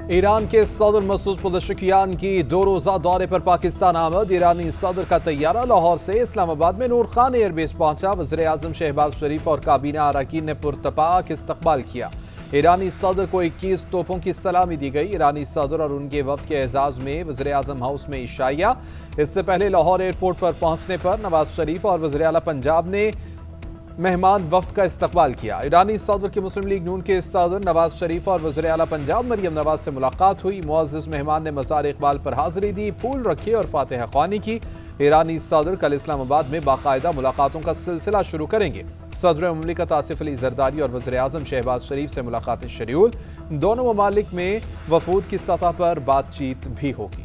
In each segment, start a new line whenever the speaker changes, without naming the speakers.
Iran के सदर मसूद पुज़ेशकियान की 2 रोज़ा दौरे पर पाकिस्तान आमद। ईरानी सदर का तैयारा लाहौर से इस्लामाबाद में नूर खान एयरबेस पहुंचा। वज़ीर आज़म शहबाज शरीफ और काबीना अरकान ने पुरतपाक इस्तकबाल किया। ईरानी सदर को 21 तोपों की सलामी दी गई। ईरानी सदर और उनके वफ्द के एजाज में वज़ीर आज़म हाउस में इशाइया। इससे पहले लाहौर एयरपोर्ट पर पहुंचने पर नवाज शरीफ और वज़ीर आला पंजाब ने मेहमान वफ्द का इस्तकबाल किया। ईरानी सदर की मुस्लिम लीग नून के सदर नवाज शरीफ और वज़ीर आला पंजाब मरियम नवाज से मुलाकात हुई। मुअज़्ज़िज़ मेहमान ने मज़ार इक़बाल पर हाजिरी दी, फूल रखे और फातिहा ख्वानी की। ईरानी सदर कल इस्लामाबाद में बाकायदा मुलाकातों का सिलसिला शुरू करेंगे। सदर मुमलिकत आसिफ अली जरदारी और वज़ीर आज़म शहबाज शरीफ से मुलाकातें शेड्यूल। दोनों ममालिक में वफूद की सतह पर बातचीत भी होगी।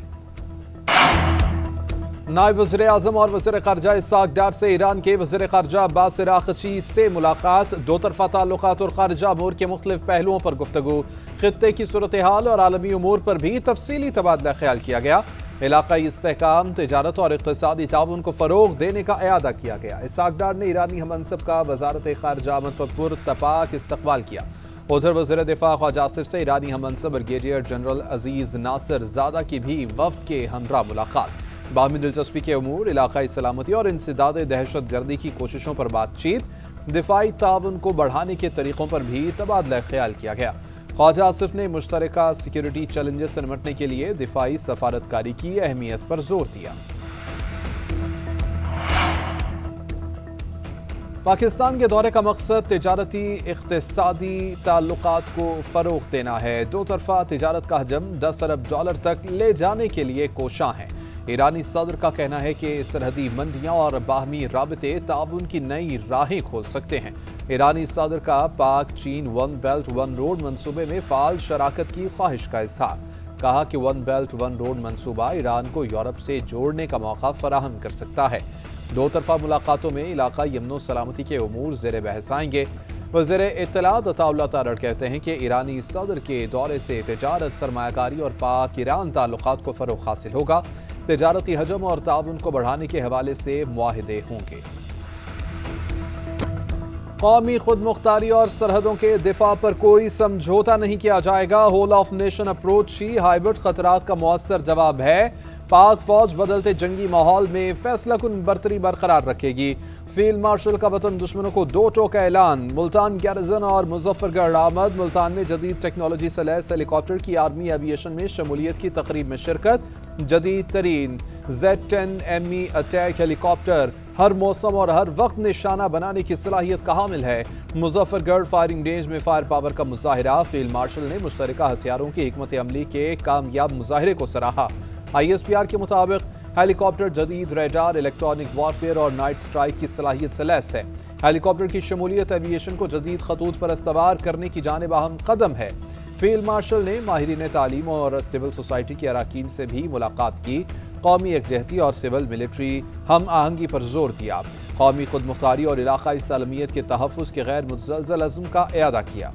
नायब वज़ीर आज़म और वज़ीर ख़ारजा इस्हाक़ डार से ईरान के वज़ीर ख़ारजा अब्बास अराग़ची से मुलाकात। दो तरफ़ा ताल्लुक़ात और ख़ारजा अमूर के मुख्तलिफ पहलुओं पर गुफ्तगू। ख़ित्ते की सूरत हाल और आलमी उमूर पर भी तफसीली तबादला ख्याल किया गया। इलाक़ाई इस्तेहकाम, तिजारत और इक़्तिसादी ताउन को फ़रोग़ देने का इयादा किया गया। इस्हाक़ डार ने ईरानी हममनसब का वज़ारत ख़ारजा आमद पर पुरतपाक इस्तक़बाल किया। उधर वज़ीर दिफ़ा ख्वाजा आसिफ से ईरानी हममनसब ब्रिगेडियर जनरल अजीज़ नासिर ज़ादा की भी वफ़द के हमरा मुलाकात। बाहमी दिलचस्पी के उमूर, इलाक़ाई सलामती और इंसदाद दहशत गर्दी की कोशिशों पर बातचीत। दिफाई ताउन को बढ़ाने के तरीक़ों पर भी तबादला ख्याल किया गया। ख्वाजा आसिफ ने मुश्तरका सिक्योरिटी चैलेंजेस से निपटने के लिए दिफाई सफारतकारी की अहमियत पर जोर दिया। पाकिस्तान के दौरे का मकसद तिजारती इक़्तिसादी ताल्लुकात को फ़रोग़ देना है। दो तरफ़ा तिजारत का हजम $10 अरब तक ले जाने के लिए कोशां है। ईरानी सदर का कहना है कि सरहदी मंडियां और बाहमी राबते ताउन की नई राहें खोल सकते हैं। ईरानी सदर का पाक चीन वन बेल्ट वन रोड मंसूबे में फ़ाल शराकत की ख्वाहिश का इज़हार। कहा कि वन बेल्ट वन रोड मंसूबा ईरान को यूरोप से जोड़ने का मौका फराहम कर सकता है। दो तरफ़ा मुलाकातों में इलाक़ाई अमन सलामती के उमूर ज़ेर बहस आएंगे। वज़ीर इत्तलात अताउल्लाह तारड़ कहते हैं कि ईरानी सदर के दौरे से तिजारत, सरमायाकारी और पाक ईरान ताल्लुकात को फ़रोग़ हासिल होगा। तिजारती हजम और ताउन को बढ़ाने के हवाले से मुआहिदे होंगे। कौमी खुद मुख्तारी और सरहदों के दिफा पर कोई समझौता नहीं किया जाएगा। होल ऑफ नेशन अप्रोच ही हाइब्रिड खतरात का मुअस्सर जवाब है। पाक फौज बदलते जंगी माहौल में फैसला कुन बरतरी बरकरार रखेगी। फील्ड मार्शल का वतन दुश्मनों को 2 टोक का ऐलान। मुल्तान गैरिजन और मुजफ्फरगढ़ आमद। मुल्तान में जदीद टेक्नोलॉजी से लैस हेलीकॉप्टर की आर्मी एविएशन में शमूलियत की तकरीब में शिरकत। जदीद तरीन Z-10 ME अटैक हेलीकॉप्टर हर मौसम और हर वक्त निशाना बनाने की सलाहियत का हामिल है। मुजफ्फरगढ़ फायरिंग रेंज में फायर पावर का मुजाहिरा। फील्ड मार्शल ने मुश्तरका हथियारों की हिकमत अमली के कामयाब मुजाहिरे को सराहा। ISPR के मुताबिक हेलीकॉप्टर जदीद रेडार, इलेक्ट्रॉनिक वॉरफेयर और नाइट स्ट्राइक की सलाहियत से लैस है। हेलीकॉप्टर की शमूलियत एविएशन को जदीद खतूत पर इस्तवार करने की जानिब अहम कदम है। फील्ड मार्शल ने माहिरीन तालीम और सिविल सोसाइटी के अरकान से भी मुलाकात की। कौमी यकजहती और सिविल मिलिट्री हम आहंगी पर जोर दिया। कौमी खुद मुख्तारी और इलाक़ाई सालमियत के तहफ़्फ़ुज़ के गैर मुतज़लज़ल अज़्म का इयादा किया।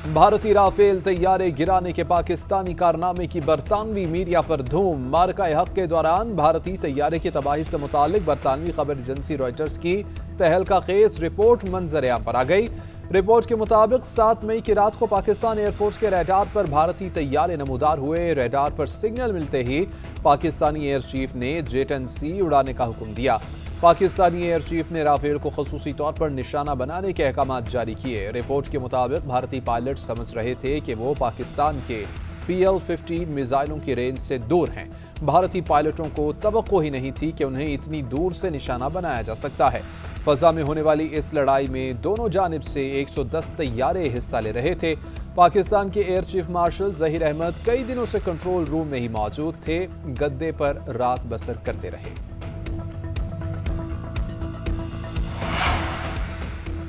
भारतीय राफेल तैयारे गिराने के पाकिस्तानी कारनामे की बरतानवी मीडिया पर धूम। मार्का हक के दौरान भारतीय तैयारे की तबाही से मुतालिक बरतानवी खबर एजेंसी रॉयटर्स की तहलका खेज रिपोर्ट मंजर-ए-आम पर आ गई। रिपोर्ट के मुताबिक 7 मई की रात को पाकिस्तान एयरफोर्स के रडार पर भारतीय तैयारे नमूदार हुए। रडार पर सिग्नल मिलते ही पाकिस्तानी एयर चीफ ने J-10C उड़ाने का हुक्म दिया। पाकिस्तानी एयर चीफ ने राफेल को खसूसी तौर पर निशाना बनाने के अहकाम जारी किए। रिपोर्ट के मुताबिक भारतीय पायलट समझ रहे थे कि वो पाकिस्तान के PL-15 मिसाइलों की रेंज से दूर हैं। भारतीय पायलटों को तवक्को ही नहीं थी कि उन्हें इतनी दूर से निशाना बनाया जा सकता है। फजा में होने वाली इस लड़ाई में दोनों जानिब से 110 तैयारे हिस्सा ले रहे थे। पाकिस्तान के air chief marshal Zaheer Ahmed कई दिनों से कंट्रोल रूम में ही मौजूद थे। गद्दे पर रात बसर करते रहे।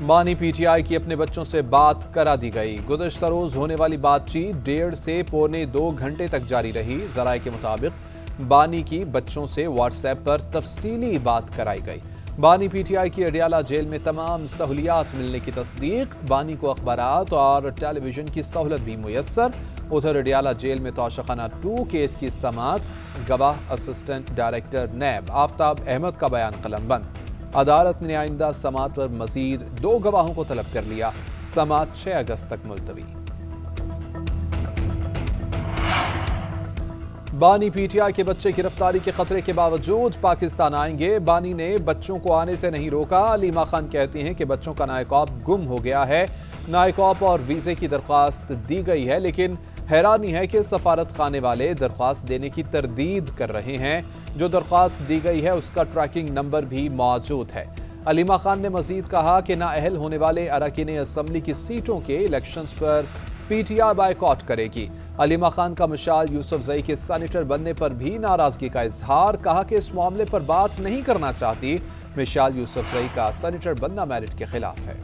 बानी PTI की अपने बच्चों से बात करा दी गई। गुज़श्ता रोज होने वाली बातचीत 1.5 से पौने 2 घंटे तक जारी रही। ज़राए के मुताबिक बानी की बच्चों से व्हाट्सएप पर तफसीली बात कराई गई। बानी PTI की अडियाला जेल में तमाम सहूलियात मिलने की तस्दीक। बानी को अखबारात और टेलीविजन की सहूलत भी मुयस्सर। उधर अडियाला जेल में तोशाखाना 2 केस की समाअत। गवाह असिस्टेंट डायरेक्टर नैब आफ्ताब अहमद का बयान कलमबंद। अदालत ने आइंदा समाअत पर मजीद 2 गवाहों को तलब कर लिया। समाअत 6 अगस्त तक मुलतवी। बानी पीटीआई के बच्चे गिरफ्तारी के खतरे के बावजूद पाकिस्तान आएंगे। बानी ने बच्चों को आने से नहीं रोका। अलीमा खान कहती हैं कि बच्चों का नायकॉप गुम हो गया है। नायकॉप और वीजे की दरख्वास्त दी गई है, लेकिन हैरानी है कि सफारत खाने वाले दरख्वास्त देने की तरदीद कर रहे हैं। जो दरख्वास्त दी गई है उसका ट्रैकिंग नंबर भी मौजूद है। अलीमा खान ने मजीद कहा कि नाअहल होने वाले अरकान असम्बली की सीटों के इलेक्शंस पर पीटीआई बायकॉट करेगी। अलीमा खान का मिसाल यूसुफजई के सेनेटर बनने पर भी नाराजगी का इजहार। कहा कि इस मामले पर बात नहीं करना चाहती। मिसाल यूसुफजई का सेनेटर बनना मेरिट के खिलाफ है।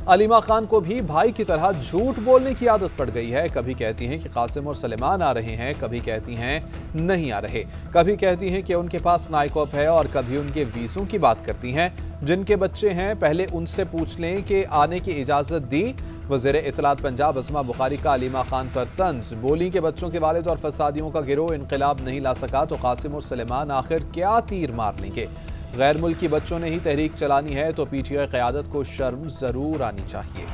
अलीमा खान को भी भाई की तरह झूठ बोलने की आदत पड़ गई है। कभी कहती हैं कि कासिम और सलेमान आ रहे हैं, कभी कहती हैं नहीं आ रहे, कभी कहती हैं कि उनके पास नायकॉप है और कभी उनके वीजों की बात करती हैं। जिनके बच्चे हैं पहले उनसे पूछ लें कि आने की इजाजत दी। वज़ीर इत्तलात पंजाब अस्मा बुखारी का अलीमा खान पर तंज। बोली के बच्चों के वालिद और फसादियों का गिरोह इनकलाब नहीं ला सका तो कासिम और सलेमान आखिर क्या तीर मार लेंगे। गैर मुल्की बच्चों ने ही तहरीक चलानी है तो पीटीआई क़यादत को शर्म जरूर आनी चाहिए।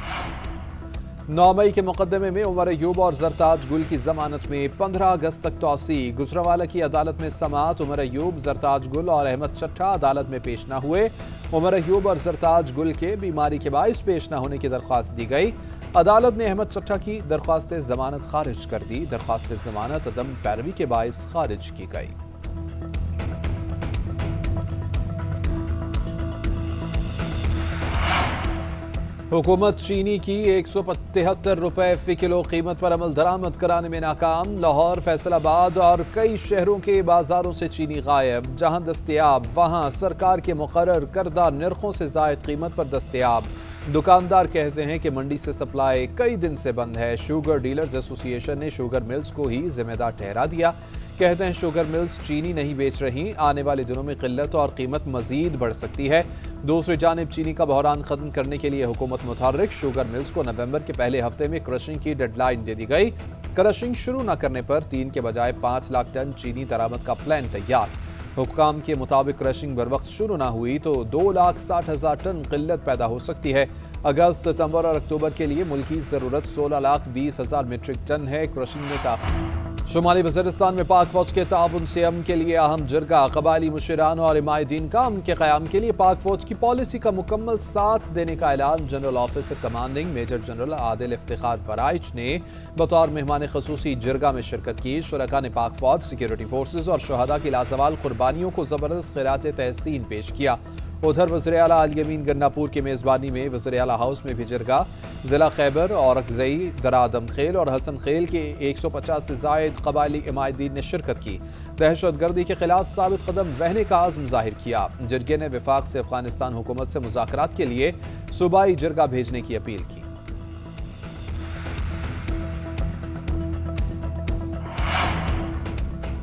9 मई के मुकदमे में उमर अयूब और जरताज गुल की जमानत में 15 अगस्त तक तौसी। गुजरांवाला की अदालत में समाअत। उमर अयूब, जरताज गुल और अहमद चट्टा अदालत में पेश न हुए। उमर अयूब और जरताज गुल के बीमारी के बाइस पेश न होने की दरख्वास्त दी गई। अदालत ने अहमद चट्टा की दरख्वास्त जमानत खारिज कर दी। दरख्वास्त जमानत अदम पैरवी के बाइस खारिज की गई। हुकूमत चीनी की 173 रुपए फी किलो कीमत पर अमल दरामद कराने में नाकाम। लाहौर, फैसलाबाद और कई शहरों के बाजारों से चीनी गायब। जहां दस्तयाब वहां सरकार के मुकर्रर करदा निर्खों से जायद कीमत पर दस्तयाब। दुकानदार कहते हैं कि मंडी से सप्लाई कई दिन से बंद है। शुगर डीलर्स एसोसिएशन ने शुगर मिल्स को ही जिम्मेदार ठहरा दिया। कहते हैं शुगर मिल्स चीनी नहीं बेच रही, आने वाले दिनों में किल्लत और कीमत मजीद बढ़ सकती है। दूसरी जानिब चीनी का बहरान खत्म करने के लिए हुकूमत मुतहर्रिक। शुगर मिल्स को नवंबर के पहले हफ्ते में क्रशिंग की डेडलाइन दे दी गई। क्रशिंग शुरू न करने पर 3 के बजाय 5 लाख टन चीनी दरामद का प्लान तैयार। हुक्काम के मुताबिक क्रशिंग बर वक्त शुरू न हुई तो 2,60,000 टन किल्लत पैदा हो सकती है। अगस्त, सितंबर और अक्टूबर के लिए मुल्की जरूरत 16,20,000 मीट्रिक टन है। क्रशिंग में काफी। शुमाली वज़ीरिस्तान में पाक फौज के ताउन से अमन के लिए अहम जरगा। कबायली मुशीरान और इमायदीन का अमन के क़याम के लिए पाक फौज की पॉलिसी का मुकम्मल साथ देने का ऐलान general officer commanding major general Adil Iftikhar Baraich ने बतौर मेहमान खसूसी जरगा में शिरकत की। शुरका ने पाक फौज, सिक्योरिटी फोर्सेज और शहदा की लाजवाल कुर्बानियों को जबरदस्त खिराज तहसीन पेश किया। उधर वज़ीर आला अल यमीन गन्नापुर की मेज़बानी में वज़ीर आला हाउस में भी जरगा। जिला खैबर, औरकजई, दरादम खेल और हसन खेल के 150 से जायद कबायली इमायदीन ने शिरकत की। दहशतगर्दी के खिलाफ साबित कदम रहने का आज़म जाहिर किया। जरगे ने वफाक से अफगानिस्तान हुकूमत से मुज़ाकरात के लिए सूबाई जरगा भेजने की अपील की।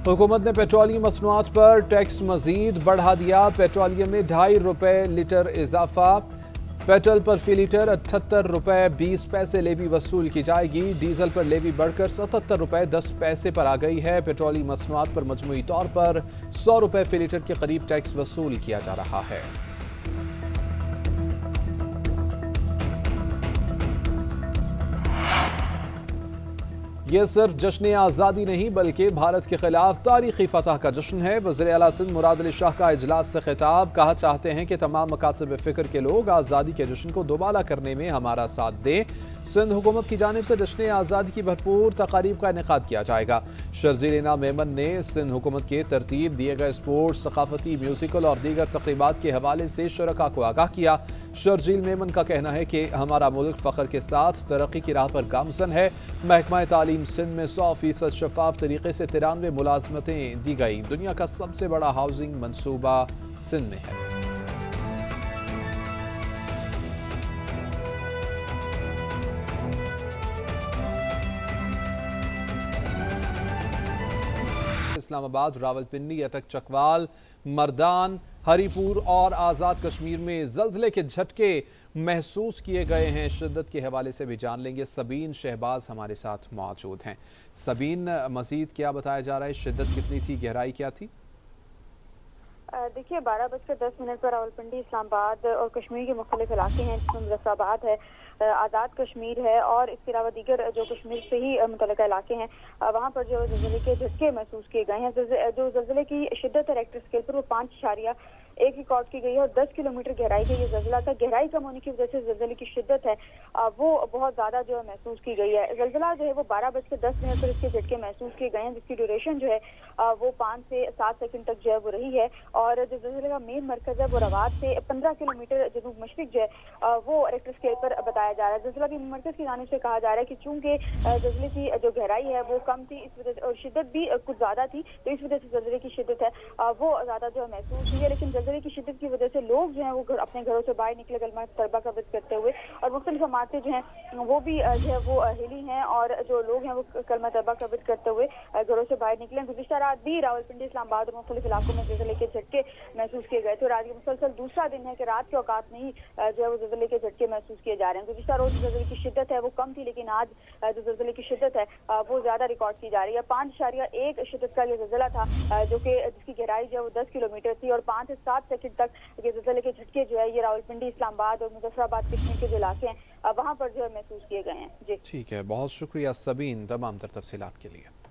हुकूमत ने पेट्रोलियम मसनूआत पर टैक्स मजीद बढ़ा दिया। पेट्रोलियम में 2.5 रुपए लीटर इजाफा। पेट्रोल पर फी लीटर 78 रुपए 20 पैसे लेवी वसूल की जाएगी। डीजल पर लेवी बढ़कर 77 रुपए 10 पैसे पर आ गई है। पेट्रोलियम मसनूआत पर मजमूई तौर पर 100 रुपए फी लीटर के करीब टैक्स वसूल किया जा रहा है। यह सिर्फ जश्न आज़ादी नहीं बल्कि भारत के खिलाफ तारीखी फतह का जश्न है। वज़ीर आला सिंध मुराद अली शाह का इजलास से खिताब। कहा, चाहते हैं कि तमाम मकातब फ़िक्र के लोग आज़ादी के जश्न को दोबाला करने में हमारा साथ दें। सिंध हुकूमत की जानिब से जश्न आज़ादी की भरपूर तकारीब का इनेकाद किया जाएगा। शर्जील इनाम मेमन ने सिंध हुकूमत के तरतीब दिए गए स्पोर्ट्स, सकाफती, म्यूजिकल और दीगर तकरीबात के हवाले से शुरका को आगाह किया। शर्जील मेमन का कहना है कि हमारा मुल्क फ़ख्र के साथ तरक्की की राह पर गामजन है। महकमा तालीम सिंध में 100% शफाफ तरीके से 93 मुलाजमतें दी गई। दुनिया का सबसे बड़ा हाउसिंग मनसूबा सिंध में है। इस्लामाबाद, रावलपिंडी, अटक चकवाल, मर्दान, हरीपुर और आज़ाद कश्मीर में ज़ल्ज़ले के झटके महसूस किए गए हैं। शिद्दत के हवाले से भी जान लेंगे। सबीन शहबाज हमारे साथ मौजूद हैं। सबीन, मज़ीद क्या बताया जा रहा है? शिद्दत कितनी थी, गहराई क्या थी?
देखिए 12:10 पर रावलपिंडी, इस्लामाबाद और कश्मीर के मुख्तलिफ इलाके हैं, जिसमें मुजफ्फराबाद है, आज़ाद कश्मीर है और इसके अलावा दीगर जो कश्मीर से ही मुतल्लिका इलाके हैं, वहाँ पर जो ज़लज़ले के झटके महसूस किए गए हैं। जो ज़लज़ले की शिद्दत है रेक्टर स्केल पर वो 5.1 रिकॉर्ड की गई है और 10 किलोमीटर गहराई का ये ज़लज़ला था। गहराई कम होने की वजह से ज़लज़ले की शिद्दत है वो बहुत ज़्यादा जो है महसूस की गई है। ज़लज़ला जो है वो 12:10 पर इसके झटके महसूस किए गए हैं, जिसकी ड्यूरेशन जो है वो 5 से 7 सेकंड तक जो है वो रही है। और जो ज़लज़ले का मेन मरकज़ है वो रवात से 15 किलोमीटर जनूब मशरिक जो है वो रेक्टर स्केल पर बताया जा रहा है। ज़लज़ला की मरकज़ की जानिब से कहा जा रहा है कि चूंकि ज़लज़ले की जो गहराई है वो कम थी, इस वजह से और शिद्दत भी कुछ ज़्यादा थी, तो इस वजह से ज़लज़ले की शिद्दत है वो ज़्यादा जो है महसूस हुई है। लेकिन ज़लज़ले की शिद्दत की वजह से लोग जो हैं वो अपने घरों से बाहर निकले कलमा तौबा का विज़ करते हुए, और मुख्तलिफ इमारतें जो हैं वो भी जो है वो हिली हैं और जो लोग हैं वो कलमा तौबा का विज़ करते हुए घरों से बाहर निकले। गुज़िश्ता रात भी रावलपिंडी, इस्लामाबाद और मुख्तलिफ इलाकों में ज़लज़ले के झटके महसूस किए गए थे। और आज ये मुसलसल दूसरा दिन है कि रात के औकात में ही जो है वो ज़लज़ले के झटके महसूस किए जा रहे हैं। गुज़िश्ता रोज़ ज़लज़ले की शिद्दत है वो कम थी, लेकिन आज जो ज़लज़ले की शिद्दत है वो ज़्यादा रिकॉर्ड की जा रही है। 5.1 शिद्दत का ये ज़लज़ला था जो कि जिसकी गहराई जो है वो 10 किलोमीटर थी और 5 से 7 सेकंड तक ये ज़लज़ले के झटके जो है ये रावलपिंडी, इस्लामाबाद और मुजफ्फराबाद कश्मीर के जो इलाके हैं वहाँ पर जो है महसूस किए गए हैं। जी
ठीक है, बहुत शुक्रिया सबीन तमाम तर तफसीलात के लिए।